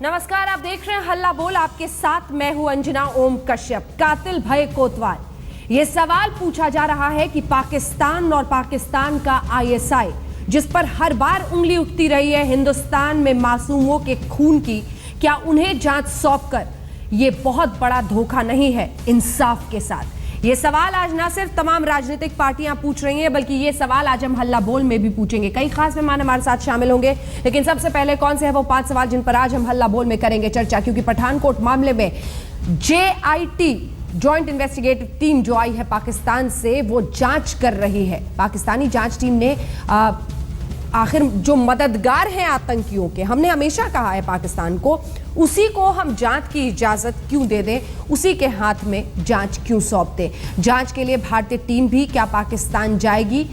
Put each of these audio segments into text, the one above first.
नमस्कार, आप देख रहे हैं हल्ला बोल। आपके साथ मैं हूं अंजना ओम कश्यप। कातिल भय कोतवाल, यह सवाल पूछा जा रहा है कि पाकिस्तान और पाकिस्तान का आईएसआई, जिस पर हर बार उंगली उठती रही है हिंदुस्तान में मासूमों के खून की, क्या उन्हें जांच सौंपकर यह बहुत बड़ा धोखा नहीं है इंसाफ के साथ? ये सवाल आज ना सिर्फ तमाम राजनीतिक पार्टियां पूछ रही हैं, बल्कि ये सवाल आज हम हल्ला बोल में भी पूछेंगे। कई खास मेहमान हमारे साथ शामिल होंगे, लेकिन सबसे पहले कौन से हैं वो 5 सवाल जिन पर आज हम हल्ला बोल में करेंगे चर्चा, क्योंकि पठानकोट मामले में JIT जॉइंट इन्वेस्टिगेटिव टीम जो आई है पाकिस्तान से, वो जांच कर रही है। पाकिस्तानी जांच टीम ने आखिर जो मददगार हैं आतंकियों के, हमने हमेशा कहा है पाकिस्तान को, उसी को हम जांच की इजाजत क्यों दे दें, उसी के हाथ में जांच क्यों सौंप दें? जांच के लिए भारतीय टीम भी क्या पाकिस्तान जाएगी?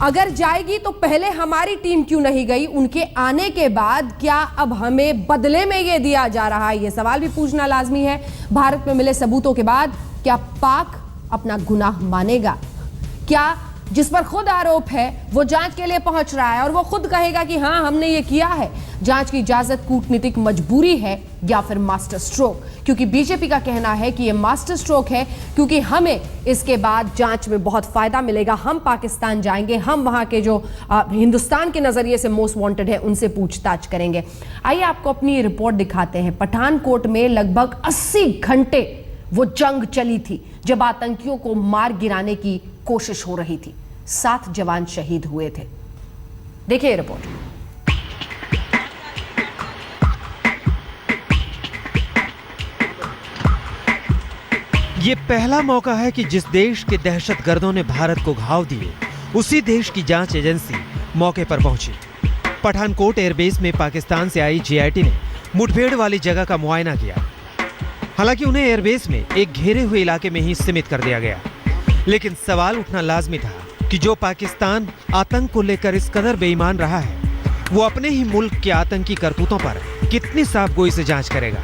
अगर जाएगी तो पहले हमारी टीम क्यों नहीं गई? उनके आने के बाद क्या अब हमें बदले में यह दिया जा रहा है? यह सवाल भी पूछना लाजमी है। भारत में मिले सबूतों के बाद क्या पाक अपना गुनाह मानेगा? क्या जिस पर खुद आरोप है वो जांच के लिए पहुंच रहा है और वो खुद कहेगा कि हां हमने ये किया है? जांच की इजाजत कूटनीतिक मजबूरी है या फिर मास्टर स्ट्रोक? क्योंकि बीजेपी का कहना है कि ये मास्टर स्ट्रोक है, क्योंकि हमें इसके बाद जांच में बहुत फायदा मिलेगा। हम पाकिस्तान जाएंगे, हम वहां के जो हिंदुस्तान के नजरिए से मोस्ट वांटेड है उनसे पूछताछ करेंगे। आइए आपको अपनी रिपोर्ट दिखाते हैं। पठानकोट में लगभग 80 घंटे वो जंग चली थी, जब आतंकियों को मार गिराने की कोशिश हो रही थी। 7 जवान शहीद हुए थे। देखिए रिपोर्ट। ये पहला मौका है कि जिस देश के दहशतगर्दों ने भारत को घाव दिए, उसी देश की जांच एजेंसी मौके पर पहुंची। पठानकोट एयरबेस में पाकिस्तान से आई JIT ने मुठभेड़ वाली जगह का मुआयना किया। हालांकि उन्हें एयरबेस में एक घेरे हुए इलाके में ही सीमित कर दिया गया, लेकिन सवाल उठना लाजमी था कि जो पाकिस्तान आतंक को लेकर इस कदर बेईमान रहा है, वो अपने ही मुल्क के आतंकी करतूतों पर कितनी साफगोई से जांच करेगा।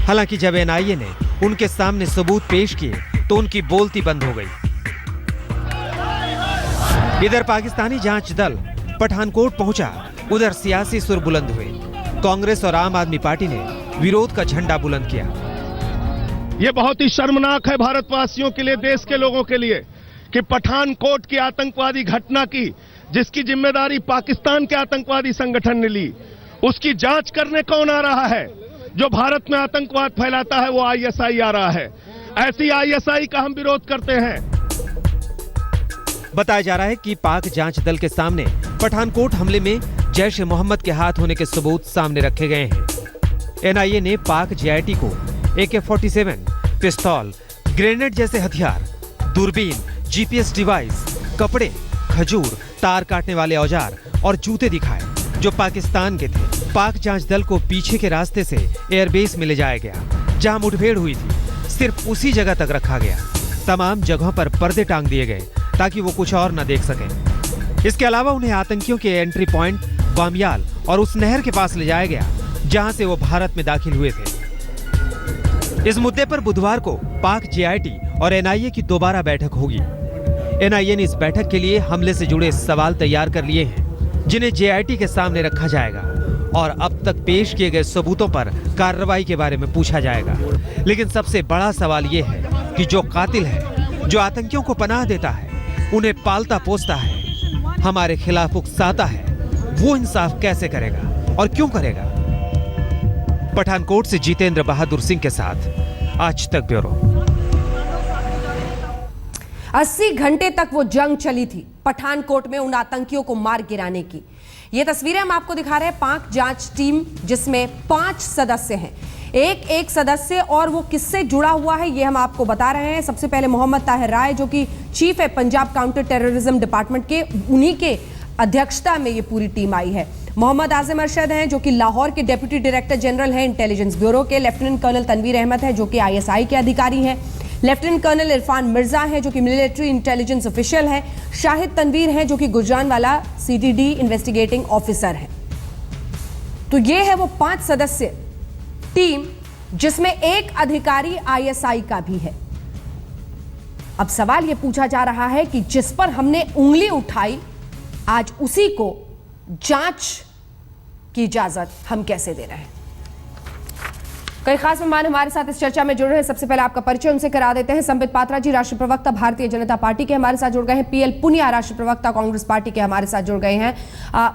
हालांकि जब NIA ने उनके सामने सबूत पेश किए तो उनकी बोलती बंद हो गई। इधर पाकिस्तानी जांच दल पठानकोट पहुंचा, उधर सियासी सुर बुलंद हुए। कांग्रेस और आम आदमी पार्टी ने विरोध का झंडा बुलंद किया। ये बहुत ही शर्मनाक है भारतवासियों के लिए, देश के लोगों के लिए, कि पठानकोट की आतंकवादी घटना की जिसकी जिम्मेदारी पाकिस्तान के आतंकवादी संगठन ने ली, उसकी जांच करने कौन आ रहा है? जो भारत में आतंकवाद फैलाता है वो ISI आ रहा है। ऐसी ISI का हम विरोध करते हैं। बताया जा रहा है कि पाक जांच दल के सामने पठानकोट हमले में जैश-ए-मोहम्मद के हाथ होने के सबूत सामने रखे गए हैं। NIA ने पाक JIT को AK-47, पिस्तौल, ग्रेनेड जैसे हथियार, दूरबीन, GPS डिवाइस, कपड़े, खजूर, तार काटने वाले औजार और जूते दिखाए, जो पाकिस्तान के थे। पाक जांच दल को पीछे के रास्ते से एयरबेस में ले जाया गया, जहां मुठभेड़ हुई थी। सिर्फ उसी जगह तक रखा गया। तमाम जगहों पर पर्दे टांग दिए गए ताकि वो कुछ और न देख सकें। इसके अलावा उन्हें आतंकियों के एंट्री पॉइंट बामियाल और उस नहर के पास ले जाया गया जहां से वो भारत में दाखिल हुए थे। इस मुद्दे पर बुधवार को पाक JIT और NIA की दोबारा बैठक होगी। NIA ने इस बैठक के लिए हमले से जुड़े सवाल तैयार कर लिए हैं, जिन्हें JIT के सामने रखा जाएगा और अब तक पेश किए गए सबूतों पर कार्रवाई के बारे में पूछा जाएगा। लेकिन सबसे बड़ा सवाल यह है कि जो कातिल है, जो आतंकियों को पनाह देता है, उन्हें पालता पोसता है, हमारे खिलाफ उकसाता है, वो इंसाफ कैसे करेगा और क्यों करेगा? पठानकोट से जितेंद्र बहादुर सिंह के साथ आज तक ब्यूरो। 80 घंटे तक वो जंग चली थी पठानकोट में उन आतंकियों को मार गिराने की। ये तस्वीरें हम आपको दिखा रहे हैं। पाक जांच टीम जिसमें 5 सदस्य हैं, एक सदस्य, और वो किससे जुड़ा हुआ है ये हम आपको बता रहे हैं। सबसे पहले मोहम्मद ताहिर राय, जो कि चीफ है पंजाब काउंटर टेररिज्म डिपार्टमेंट के, उन्हीं के अध्यक्षता में ये पूरी टीम आई है। मोहम्मद आजिम अरशद हैं, जो कि लाहौर के डेप्यूटी डायरेक्टर जनरल हैं इंटेलिजेंस ब्यूरो के। लेफ्टिनेंट कर्नल तनवीर अहमद है, जो कि ISI के अधिकारी हैं। लेफ्टिनेंट कर्नल इरफान मिर्जा हैं, जो कि मिलिट्री इंटेलिजेंस ऑफिशियल हैं। शाहिद तनवीर हैं, जो कि गुजरानवाला CTD इन्वेस्टिगेटिंग ऑफिसर हैं। तो ये है वो 5 सदस्य टीम, जिसमें एक अधिकारी ISI का भी है। अब सवाल यह पूछा जा रहा है कि जिस पर हमने उंगली उठाई, आज उसी को जांच की इजाजत हम कैसे दे रहे हैं? कई खास मेहमान हमारे साथ इस चर्चा में जुड़ रहे हैं। सबसे पहले आपका परिचय उनसे करा देते हैं। संबित पात्रा जी, राष्ट्रीय प्रवक्ता भारतीय जनता पार्टी के हमारे साथ जुड़ गए हैं। पीएल पुनिया, राष्ट्रीय प्रवक्ता कांग्रेस पार्टी के हमारे साथ जुड़ गए हैं।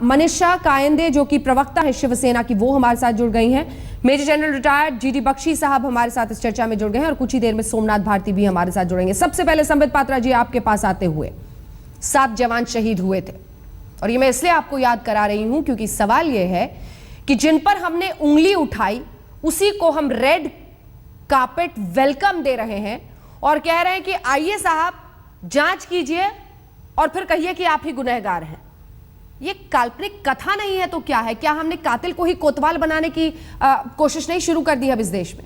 मनीषा कायंदे जो कि प्रवक्ता है शिवसेना की, वो हमारे साथ जुड़ गई हैं। Major general retired GD Bakshi साहब हमारे साथ इस चर्चा में जुड़ गए हैं और कुछ ही देर में सोमनाथ भारती भी हमारे साथ जुड़ेंगे। सबसे पहले संबित पात्रा जी, आपके पास आते हुए 7 जवान शहीद हुए थे और ये मैं इसलिए आपको याद करा रही हूं क्योंकि सवाल यह है कि जिन पर हमने उंगली उठाई उसी को हम रेड कार्पेट वेलकम दे रहे हैं और कह रहे हैं कि आइए साहब जांच कीजिए और फिर कहिए कि आप ही गुनहगार हैं। ये काल्पनिक कथा नहीं है तो क्या है? क्या हमने कातिल को ही कोतवाल बनाने की कोशिश नहीं शुरू कर दी अब इस देश में?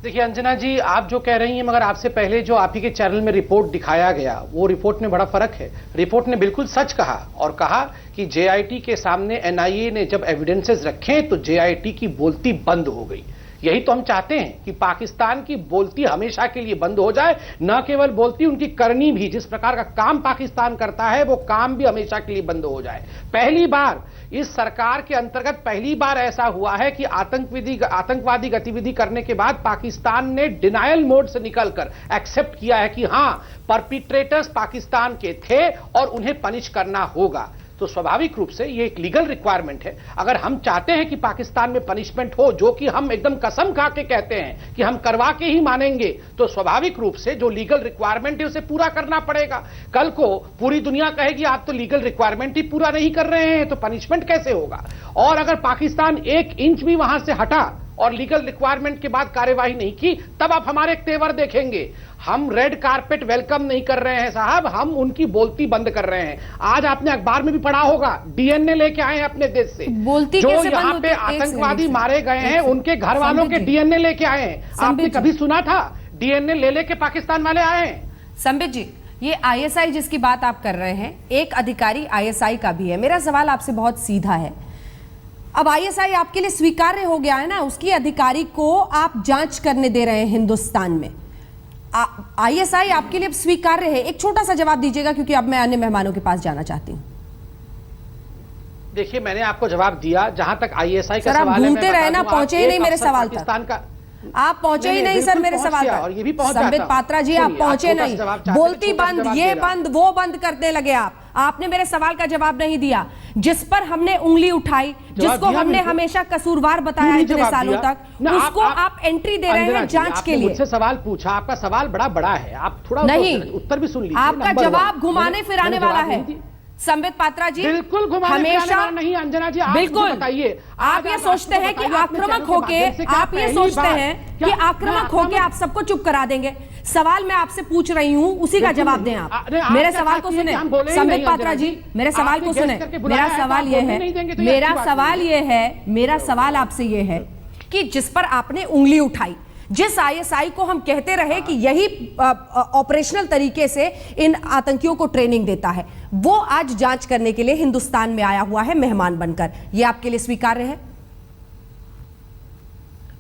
देखिए अंजना जी, आप जो कह रही हैं, मगर आपसे पहले जो आप ही के चैनल में रिपोर्ट दिखाया गया वो रिपोर्ट में बड़ा फर्क है। रिपोर्ट ने बिल्कुल सच कहा और कहा कि जेआईटी के सामने एनआईए ने जब एविडेंसेस रखे तो जेआईटी की बोलती बंद हो गई। यही तो हम चाहते हैं कि पाकिस्तान की बोलती हमेशा के लिए बंद हो जाए, न केवल बोलती, उनकी करनी भी, जिस प्रकार का काम पाकिस्तान करता है वो काम भी हमेशा के लिए बंद हो जाए। पहली बार इस सरकार के अंतर्गत पहली बार ऐसा हुआ है कि आतंकवादी गतिविधि करने के बाद पाकिस्तान ने डिनायल मोड से निकलकर एक्सेप्ट किया है कि हां, परपिट्रेटर्स पाकिस्तान के थे और उन्हें पनिश करना होगा। तो स्वाभाविक रूप से ये एक लीगल रिक्वायरमेंट है। अगर हम चाहते हैं कि पाकिस्तान में पनिशमेंट हो, जो कि हम एकदम कसम खा के कहते हैं कि हम करवा के ही मानेंगे, तो स्वाभाविक रूप से जो लीगल रिक्वायरमेंट है उसे पूरा करना पड़ेगा। कल को पूरी दुनिया कहेगी आप तो लीगल रिक्वायरमेंट ही पूरा नहीं कर रहे हैं, तो पनिशमेंट कैसे होगा? और अगर पाकिस्तान 1 इंच भी वहां से हटा और लीगल रिक्वायरमेंट के बाद कार्यवाही नहीं की, तब आप हमारे एक तेवर देखेंगे। हम रेड कारपेट वेलकम नहीं कर रहे हैं साहब, हम उनकी बोलती बंद कर रहे हैं। आज आपने अखबार में भी पढ़ा होगा, डीएनए लेके आए हैं अपने देश से। बोलती जो यहाँ पे आतंकवादी मारे गए हैं उनके घर वालों के डीएनए लेके आए हैं। आपने कभी सुना था डीएनए ले लेके पाकिस्तान वाले आए हैं? संबित जी, ये आईएसआई जिसकी बात आप कर रहे हैं, एक अधिकारी आईएसआई का भी है। मेरा सवाल आपसे बहुत सीधा है, अब आईएसआई आपके लिए स्वीकार्य हो गया है ना, उसकी अधिकारी को आप जांच करने दे रहे हैं हिंदुस्तान में, आईएसआई आपके लिए अब स्वीकार्य है? एक छोटा सा जवाब दीजिएगा क्योंकि अब मैं अन्य मेहमानों के पास जाना चाहती हूं। देखिए, मैंने आपको जवाब दिया। जहां तक आईएसआई का सवाल है, घूमते रहे ना, पहुंचे ही नहीं मेरे सवाल तक। आप पहुंचे ही नहीं सर मेरे सवाल तक। संबित पात्रा जी, आप पहुंचे नहीं। बोलती बंद, ये बंद, वो बंद करने लगे आप। आपने मेरे सवाल का जवाब नहीं दिया। जिस पर हमने उंगली उठाई, जिसको हमने हमेशा कसूरवार बताया इतने सालों तक, उसको आप एंट्री दे रहे हैं जांच के लिए। मुझसे सवाल पूछा, आपका सवाल बड़ा है, आप थोड़ा नहीं, उत्तर भी सुन लीजिए। आपका जवाब घुमाने फिराने वाला है संबित पात्रा जी। बिल्कुल हमेशा नहीं अंजना जी, बिल्कुल बताइए। आप ये सोचते हैं कि आक्रामक होके, आप ये सोचते हैं कि आक्रामक होके आप सबको चुप करा देंगे। सवाल मैं आपसे पूछ रही हूं, उसी का जवाब दें आप। मेरे सवाल को सुने संबित पात्रा जी, मेरे सवाल को सुने। मेरा सवाल आपसे ये है कि जिस पर आपने उंगली उठाई, जिस आईएसआई को हम कहते रहे कि यही ऑपरेशनल तरीके से इन आतंकियों को ट्रेनिंग देता है, वो आज जांच करने के लिए हिंदुस्तान में आया हुआ है मेहमान बनकर। ये आपके लिए स्वीकार्य है?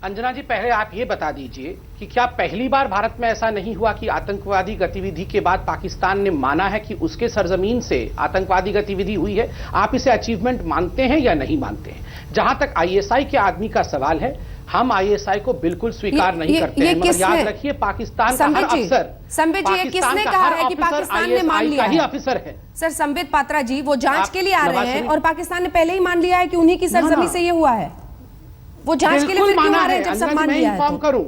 अंजना जी, पहले आप ये बता दीजिए कि क्या पहली बार भारत में ऐसा नहीं हुआ कि आतंकवादी गतिविधि के बाद पाकिस्तान ने माना है कि उसके सरजमीन से आतंकवादी गतिविधि हुई है? आप इसे अचीवमेंट मानते हैं या नहीं मानते हैं? जहां तक आईएसआई के आदमी का सवाल है, हम आईएसआई को बिल्कुल स्वीकार नहीं करते हैं, मगर याद रखिए पाकिस्तान का हर अफसर, संबित जी, ये किसने कहा है कि पाकिस्तान ने मान लिया है? अफसर है सर संबित पात्रा जी, वो जांच के लिए आ रहे हैं और पाकिस्तान ने पहले ही मान लिया है कि उन्हीं की सरजमी से ये हुआ है। वो जांच के लिए फिर क्यों आ रहे हैं जब सब मान लिया है? करूं,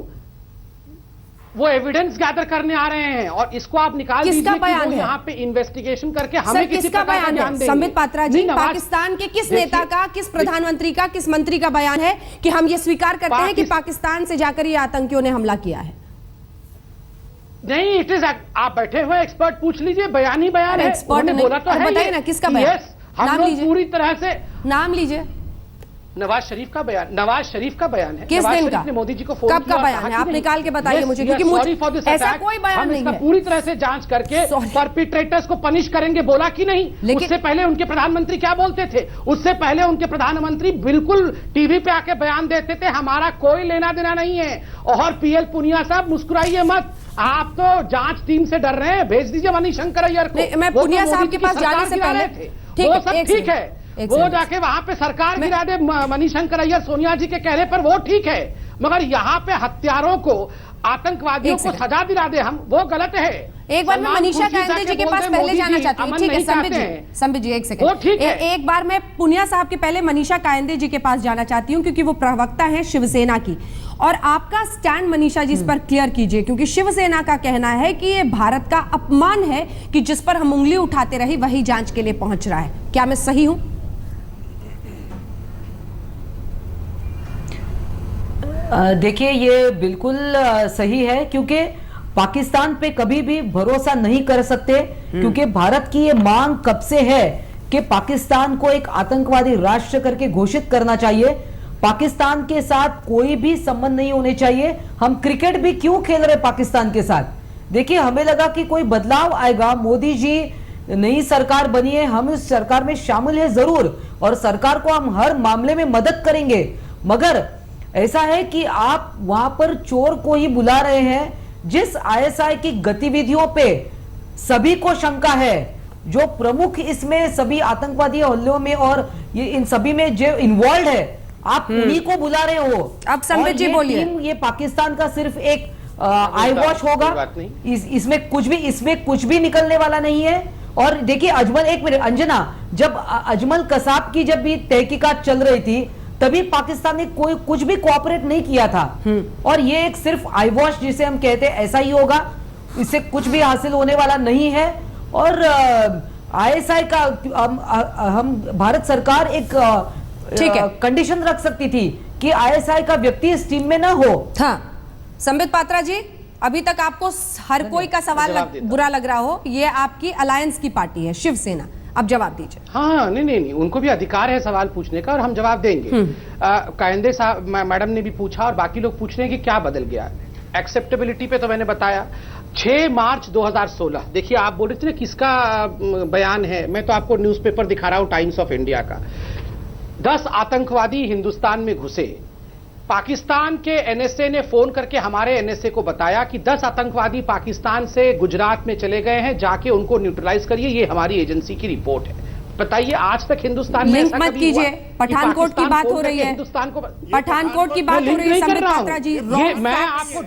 वो एविडेंस गैदर करने आ रहे हैं और इसको आप निकाल दीजिए कि वो यहाँ पे इन्वेस्टिगेशन करके हमें किसी किसका बयान है? संबित पात्रा जी, पाकिस्तान के किस नेता का, किस प्रधानमंत्री का, किस मंत्री का बयान है कि हम ये स्वीकार करते हैं कि पाकिस्तान से जाकर ये आतंकियों ने हमला किया है? नहीं, इट इज, आप बैठे हुए एक्सपर्ट पूछ लीजिए, बयान ही बयान है। एक्सपर्ट बोला तो है, बताइए ना किसका बयान? हम लोग पूरी तरह से, नाम लीजिए। नवाज शरीफ का बयान, नवाज शरीफ का बयान है। किस दिन का? मोदी जी को फोन कब का बयान है? आप निकाल के बताइए मुझे, क्योंकि मुझे ऐसा कोई बयान नहीं है। पूरी तरह से जांच करके परपिट्रेटर्स को पनिश करेंगे बोला कि नहीं? उससे पहले उनके प्रधानमंत्री क्या बोलते थे? उससे पहले उनके प्रधानमंत्री बिल्कुल टीवी पे आके बयान देते थे, हमारा कोई लेना देना नहीं है। और पीएल पुनिया साहब, मुस्कुराइए मत, आप तो जांच टीम से डर रहे हैं। भेज दीजिए मणिशंकर अय्यर को। मैं पुनिया साहब के पास जाने से पहले, वो सब ठीक है, वो जाके वहां पे सरकार गिरा दे मणिशंकर अय्यर सोनिया जी के कहने पर, वो ठीक है, मगर यहाँ पे हत्यारों को, आतंकवादियों को सजा दिला दे हम, वो गलत है। एक बार मैं मनीषा कायंदे जी के पास पहले जाना चाहती हूँ। ठीक है संबित जी एक सेकंड, ठीक है। एक बार मैं पुनिया साहब के पहले मनीषा कायंदे जी के पास जाना चाहती हूँ, क्योंकि वो प्रवक्ता हैं शिवसेना की, और आपका स्टैंड मनीषा जी इस पर क्लियर कीजिए, क्योंकि शिवसेना का कहना है कि ये भारत का अपमान है कि जिस पर हम उंगली उठाते रहे वही जांच के लिए पहुंच रहा है। क्या मैं सही हूं? देखिए ये बिल्कुल सही है, क्योंकि पाकिस्तान पे कभी भी भरोसा नहीं कर सकते, क्योंकि भारत की ये मांग कब से है कि पाकिस्तान को एक आतंकवादी राष्ट्र करके घोषित करना चाहिए, पाकिस्तान के साथ कोई भी संबंध नहीं होने चाहिए। हम क्रिकेट भी क्यों खेल रहे पाकिस्तान के साथ? देखिए हमें लगा कि कोई बदलाव आएगा, मोदी जी नई सरकार बनी है, हम इस सरकार में शामिल है जरूर, और सरकार को हम हर मामले में मदद करेंगे, मगर ऐसा है कि आप वहां पर चोर को ही बुला रहे हैं। जिस आईएसआई की गतिविधियों पे सभी को शंका है, जो प्रमुख इसमें सभी आतंकवादी हमलों में और ये इन सभी में जो इन्वॉल्व है, आप उन्हीं को बुला रहे हो। अब संबित जी बोलिए। ये पाकिस्तान का सिर्फ एक आई वॉश होगा, इसमें कुछ भी निकलने वाला नहीं है। और देखिए अजमल, एक मिनट अंजना, जब अजमल कसाब की जब भी तहकीकात चल रही थी तभी पाकिस्तान ने कोई कुछ भी कोऑपरेट नहीं किया था, और ये एक सिर्फ आई वॉश जिसे हम कहते हैं ऐसा ही होगा, इससे कुछ भी हासिल होने वाला नहीं है। और आईएसआई का हम भारत सरकार एक कंडीशन रख सकती थी कि आईएसआई का व्यक्ति इस टीम में ना हो। हाँ संबित पात्रा जी, अभी तक आपको हर कोई का सवाल बुरा लग रहा हो, ये आपकी अलायंस की पार्टी है शिवसेना, अब जवाब दीजिए। हाँ नहीं, उनको भी अधिकार है सवाल पूछने का और हम जवाब देंगे। कायंदे साहब मैडम ने भी पूछा और बाकी लोग पूछ रहे हैं कि क्या बदल गया। एक्सेप्टेबिलिटी पे तो मैंने बताया 6 मार्च 2016, देखिए आप बोल रहे थे ना किसका बयान है, मैं तो आपको न्यूज़पेपर दिखा रहा हूं, टाइम्स ऑफ इंडिया का। 10 आतंकवादी हिंदुस्तान में घुसे, पाकिस्तान के एनएसए ने फोन करके हमारे एनएसए को बताया कि 10 आतंकवादी पाकिस्तान से गुजरात में चले गए हैं, जाके उनको न्यूट्रलाइज करिए, ये हमारी एजेंसी की रिपोर्ट है। बताइए आज तक हिंदुस्तान में ऐसा मत कीजिए, पठानकोट की बात हो रही है, हिंदुस्तान को पठानकोट की बात हो रही है संबित पात्रा जी, मैं आपको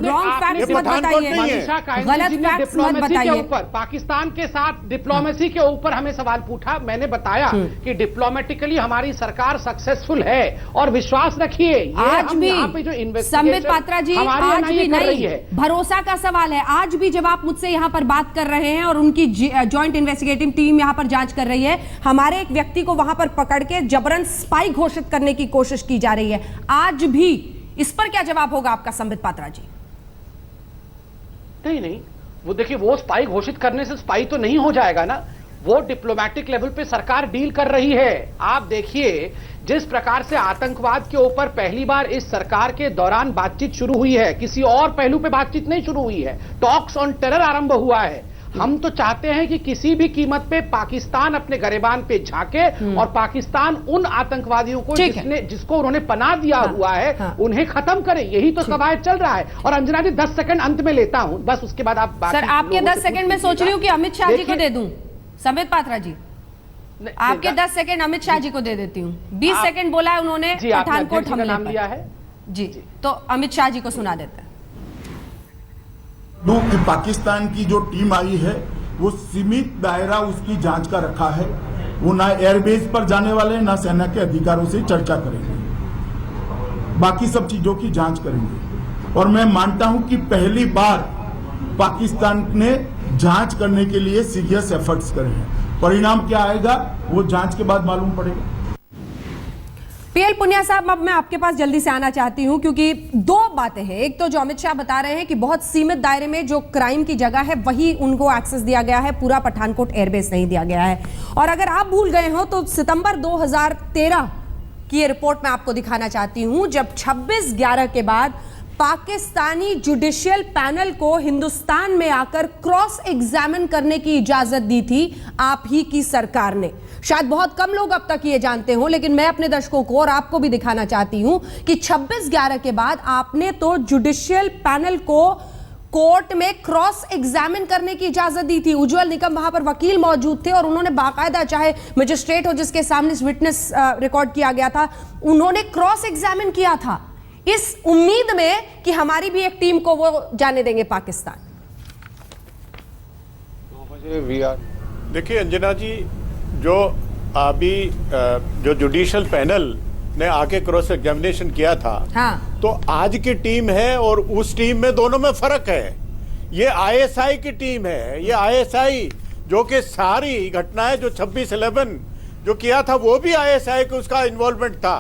रॉन्ग फैक्ट्स मत बताइए, गलत फैक्ट्स मत बताइए। पाकिस्तान के साथ डिप्लोमेसी के ऊपर हमें सवाल पूछा, मैंने बताया कि डिप्लोमेटिकली हमारी सरकार सक्सेसफुल है और विश्वास रखिए। आज भी जो संबित पात्रा जी, आज भी नहीं, भरोसा का सवाल है। आज भी जब आप मुझसे यहाँ पर बात कर रहे हैं और उनकी ज्वाइंट इन्वेस्टिगेटिव टीम यहाँ पर जांच कर रही है, हमारे एक व्यक्ति को वहां पर पकड़ के जबरन स्पाई घोषित करने की कोशिश की जा रही है, आज भी इस पर क्या जवाब होगा आपका संबित पात्रा जी? नहीं, वो देखिए, वो स्पाई घोषित करने से स्पाई तो नहीं हो जाएगा ना, वो डिप्लोमेटिक लेवल पे सरकार डील कर रही है। आप देखिए जिस प्रकार से आतंकवाद के ऊपर पहली बार इस सरकार के दौरान बातचीत शुरू हुई है, किसी और पहलू पे बातचीत नहीं शुरू हुई है, टॉक्स ऑन टेरर आरंभ हुआ है। हम तो चाहते हैं कि किसी भी कीमत पे पाकिस्तान अपने गरिबान पे झांके और पाकिस्तान उन आतंकवादियों को जिसको उन्होंने पनाह दिया हुआ है उन्हें खत्म करे, यही तो कवायद चल रहा है। और अंजना जी 10 सेकंड अंत में लेता हूं, बस उसके बाद आप सर आपके 10 सेकंड में सोच रही हूँ कि अमित शाह जी को दे दूं। संबित पात्रा जी आपके 10 सेकंड अमित शाह जी को दे देती हूँ। 20 सेकंड बोला है उन्होंने पठानकोट हमले नाम लिया है जी, तो अमित शाह जी को सुना देते हैं। कि पाकिस्तान की जो टीम आई है वो सीमित दायरा उसकी जांच का रखा है, वो ना एयरबेस पर जाने वाले ना सेना के अधिकारों से चर्चा करेंगे, बाकी सब चीजों की जांच करेंगे। और मैं मानता हूं कि पहली बार पाकिस्तान ने जांच करने के लिए सीरियस एफर्ट्स करे हैं। परिणाम क्या आएगा वो जांच के बाद मालूम पड़ेगा। पीएल पुनिया साहब, अब मैं आपके पास जल्दी से आना चाहती हूं, क्योंकि 2 बातें हैं। एक तो जो अमित शाह बता रहे हैं कि बहुत सीमित दायरे में जो क्राइम की जगह है वही उनको एक्सेस दिया गया है, पूरा पठानकोट एयरबेस नहीं दिया गया है। और अगर आप भूल गए हो तो सितंबर 2013 की ये रिपोर्ट मैं आपको दिखाना चाहती हूं, जब 26/11 के बाद पाकिस्तानी जुडिशियल पैनल को हिंदुस्तान में आकर क्रॉस एग्जामिन करने की इजाजत दी थी आप ही की सरकार ने। शायद बहुत कम लोग अब तक ये जानते हो, लेकिन मैं अपने दर्शकों को और आपको भी दिखाना चाहती हूं कि 26/11 के बाद आपने तो जुडिशियल पैनल को कोर्ट में क्रॉस एग्जामिन करने की इजाजत दी थी। उज्जवल निकम वहां पर वकील मौजूद थे और उन्होंने बाकायदा, चाहे मजिस्ट्रेट हो जिसके सामने विटनेस रिकॉर्ड किया गया था, उन्होंने क्रॉस एग्जामिन किया था इस उम्मीद में कि हमारी भी एक टीम को वो जाने देंगे पाकिस्तान। देखिए अंजना जी, जो अभी जो जुडिशियल पैनल ने आके क्रॉस एग्जामिनेशन किया था, हाँ। तो आज की टीम है और उस टीम में दोनों में फर्क है। ये आईएसआई की टीम है। ये आईएसआई जो कि सारी घटनाएं जो 26/11 जो किया था वो भी आईएसआई को उसका इन्वॉल्वमेंट था,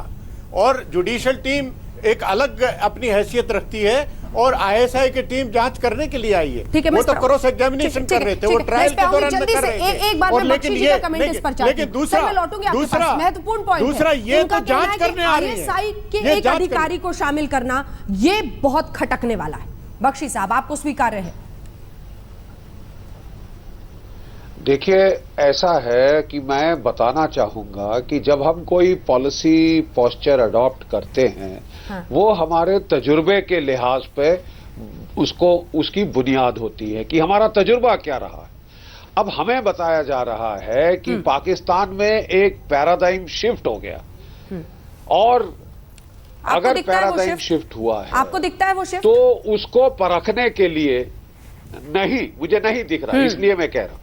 और जुडिशियल टीम एक अलग अपनी हैसियत रखती है और आईएसआई की टीम जांच करने के लिए आई है। ठीक है, वो तो क्रॉस एग्जामिनेशन कर रहे थे, वो ट्रायल के दौरान कर रहे थे। एक बार और मैं बख्शी जी का कमेंट इस पर चाहती हूं। लेकिन दूसरा महत्वपूर्ण पॉइंट दूसरा है, ये उनका तो जांच कहना है करने आ रही है, आईएसआई के एक अधिकारी को शामिल करना ये बहुत खटकने वाला है। बख्शी साहब, आपको स्वीकार्य है? देखिए, ऐसा है कि मैं बताना चाहूंगा कि जब हम कोई पॉलिसी पोस्चर अडॉप्ट करते हैं, हाँ। वो हमारे तजुर्बे के लिहाज पे उसकी बुनियाद होती है कि हमारा तजुर्बा क्या रहा है। अब हमें बताया जा रहा है कि पाकिस्तान में एक पैराडाइम शिफ्ट हो गया, और अगर पैराडाइम शिफ्ट हुआ है, आपको दिखता है वो शिफ्ट? तो उसको परखने के लिए नहीं, मुझे नहीं दिख रहा, इसलिए मैं कह रहा हूं।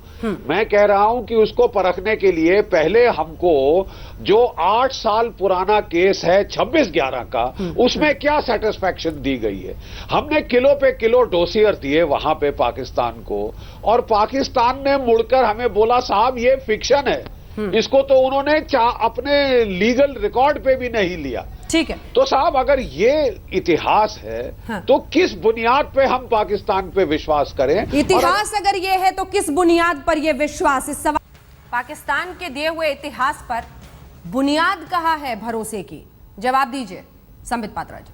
मैं कह रहा हूं कि उसको परखने के लिए पहले हमको जो 8 साल पुराना केस है 26/11 का, उसमें क्या सेटिस्फैक्शन दी गई है। हमने किलो पे किलो डोसियर दिए वहां पे पाकिस्तान को, और पाकिस्तान ने मुड़कर हमें बोला साहब ये फिक्शन है, इसको तो उन्होंने अपने लीगल रिकॉर्ड पे भी नहीं लिया। ठीक है, तो साहब अगर ये इतिहास है, हाँ। तो किस बुनियाद पे हम पाकिस्तान पे विश्वास करें? इतिहास अगर ये है तो किस बुनियाद पर ये विश्वास? इस सवाल पाकिस्तान के दिए हुए इतिहास पर बुनियाद कहाँ है भरोसे की? जवाब दीजिए संबित पात्रा जी।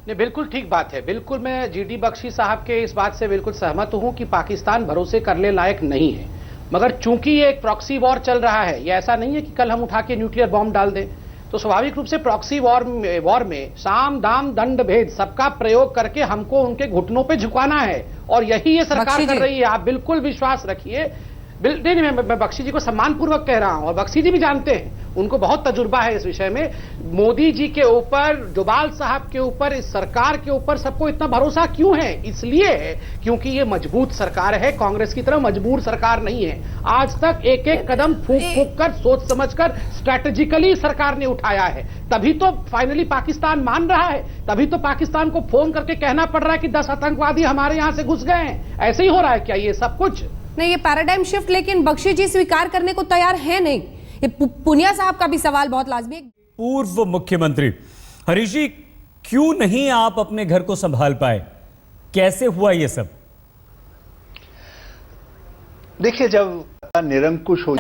नहीं, बिल्कुल ठीक बात है। बिल्कुल मैं जीडी बख्शी साहब के इस बात से बिल्कुल सहमत हूं कि पाकिस्तान भरोसे करने लायक नहीं है, मगर चूंकि ये एक प्रॉक्सी वॉर चल रहा है, ये ऐसा नहीं है कि कल हम उठा के न्यूक्लियर बॉम्ब डाल दें, तो स्वाभाविक रूप से प्रॉक्सी वॉर में साम दाम दंड भेद सबका प्रयोग करके हमको उनके घुटनों पे झुकाना है, और यही ये सरकार कर रही है। आप बिल्कुल विश्वास रखिए। नहीं, मैं बख्शी जी को सम्मानपूर्वक कह रहा हूं, और बख्शी जी भी जानते हैं, उनको बहुत तजुर्बा है इस विषय में। मोदी जी के ऊपर, डोभाल साहब के ऊपर, इस सरकार के ऊपर सबको इतना भरोसा क्यों है? इसलिए है क्योंकि ये मजबूत सरकार है, कांग्रेस की तरह मजबूर सरकार नहीं है। आज तक एक एक कदम फूंक फूंक कर, सोच समझकर, स्ट्रैटेजिकली सरकार ने उठाया है। तभी तो फाइनली पाकिस्तान मान रहा है, तभी तो पाकिस्तान को फोन करके कहना पड़ रहा है कि 10 आतंकवादी हमारे यहां से घुस गए हैं। ऐसे ही हो रहा है क्या ये सब कुछ? नहीं, ये पैराडाइम शिफ्ट लेकिन बख्शी जी स्वीकार करने को तैयार है नहीं। ये पुनिया साहब का भी सवाल बहुत लाजमी है। पूर्व मुख्यमंत्री हरीश जी, क्यों नहीं आप अपने घर को संभाल पाए? कैसे हुआ ये सब? देखिए, जब निरंकुश हो